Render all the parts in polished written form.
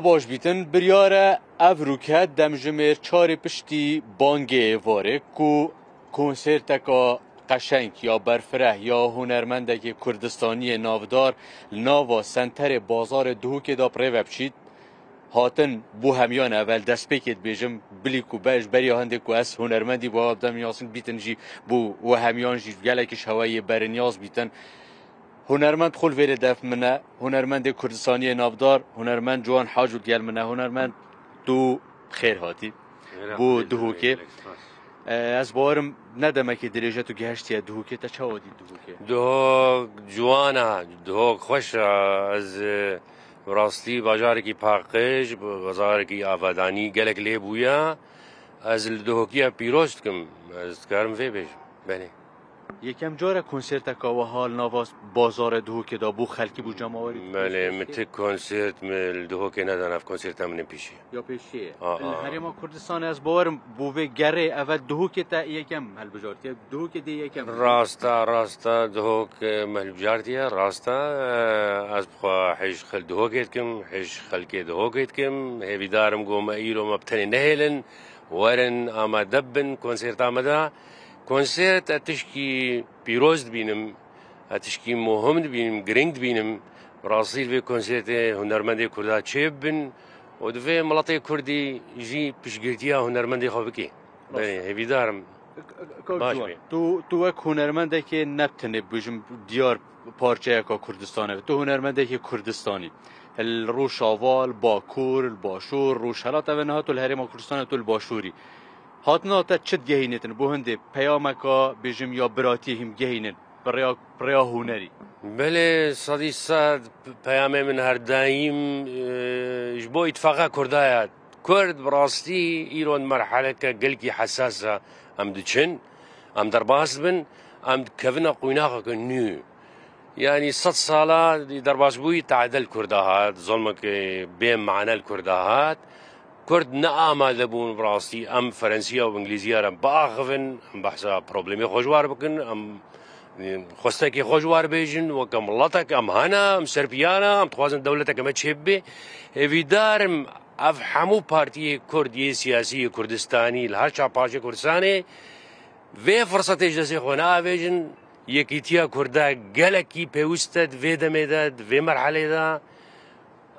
باش بیتن بریاره افروکه دمجمر چاری پشتی بانگه واره کو کنسرت که قشنگ یا برفره یا هنرمنده که کردستانی نافدار ناوا سنتر بازار دوکه دا پریوه بچید هاتن بو همیان اول دست پیکت بیجم بلیکو باش بری هنده کو اس هنرمندی با آدم یاسن بیتن جی بو و همیان جی گلکش هوایی برنیاز بیتن هنرمند خل ویل دف منه هنرمند کردستانی نافدار هنرمند جوان حاجو گل منه هنرمند تو خیر هاتی بو دهوکه از بارم ندمه که دریجه تو گهشتی دهوکه تا چه وادی دهوکه دهوک جوانه دهوک خوش از راستی بازار کی پاکش بازار کی آبادانی گلک لی بویا از دهوکیا پیروست کم از کارم وی بیش بله یکم جاره کنسرت که و حال نواز بازار دهوکه دا بو خلکی بو جماوری بله مت کنسرت مل دهوکه ندانم کنسرت من پیشی یا پیشیه هریم کردستان از بارم بو و گره اول دهوکه تا یکم هل بجارتی دهوکه دی یکم راستا دهوک مل بجارتی راستا از بخوا حش خل دهوکه کم حش خلکی دهوکه کم هی دارم قوم ایرو مبتنی نهلن ورن اما دبن کنسرت آمده کنسرت اتشکی پیروز بینم اتشکی مهم بینم گرینگ بینم راسیل به کنسرت هنرمندی کرده چه بین و دوی ملت کردی جی پیشگیرتیا هنرمندی خوب کی بله هیدارم باش بی تو یک هنرمندی که نبتنه بجم دیار پارچه که کردستانه تو هنرمندی که کردستانی الرو شاوال باکور الباشور رو شلات و نهات الهرم کردستان تو الباشوری هاتنا تا چت گهینتن بو هنده پیامکا بجم یا براتی هم گهینن بریا هنری بله صدی صد پیام من هر دایم جبو اتفاقا کردایت کرد براستی ایران مرحله که گلکی حساسه ام دچن ام درباس بن ام كفنا قويناها كنيو يعني 6 ساله درباس بوي تعدل كردهات ظلمك بين معنا الكردهات كرد نعم دبون براسي ام فرنسيه وانجليزيه رم باخفن ام بحثا بروبليمي خوجوار بكن ام خوستك خوجوار بيجن وكم لطك ام هنا ام سربيانا ام توازن دولتك ما تشبي في دارم افهمو بارتي كردي سياسي كردستاني الهرشا باشا كردستاني في فرصة تجلسي خونا بيجن يكيتيا كردا جلكي بيوستد في دميداد في مرحلة دا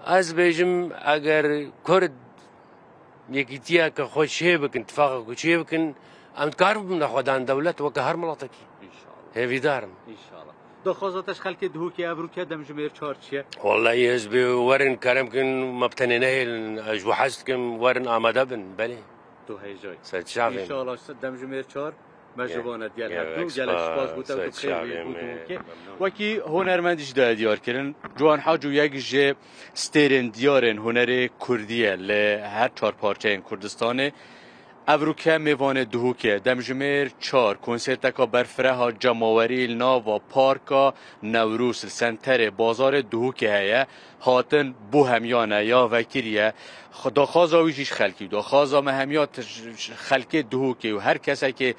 از بيجم اگر كرد يكيتيا كخوشي بكن اتفاق كوشي بكن ام تكارب من خدان دولت وكهر ملاتكي ان شاء الله هي في دارم ان شاء الله دخوازاتش خلك دهوكي ابروكي دم جمير چارچيه والله يزبي ورن كرمكن مبتنينه اجو حستكم ورن آمدابن بله تو هي جاي ساتشافين ان شاء الله دم جمير چار مجبانه ديال هاتو جالك سپاس بوتا تو خير بوتو وكي هنرمندش دا ديار كرن جوان حاجو یک ج ستيرن ديارن هنر كرديه ل هر چهار پارچه کردستان ابروکه میوان دهوکه دمجمیر 4 کنسرتکا برفره جماوری ناوا پارکا نوروز سنتر بازار دهوکه هیا هاتن بو همیانه یا وکریه خدا خوازاویش خلکی دو خوازا مهمیات خلکی دهوکه و هر کسی که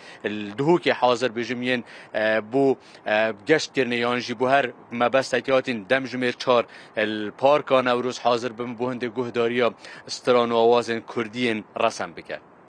دهوکه حاضر بجمین بو گشت کرنه یانجی بو هر مبستکیاتین دمجمیر 4 پارکا نوروز حاضر بم بو هنده گهداریا استران و آوازن کردین رسم بکرد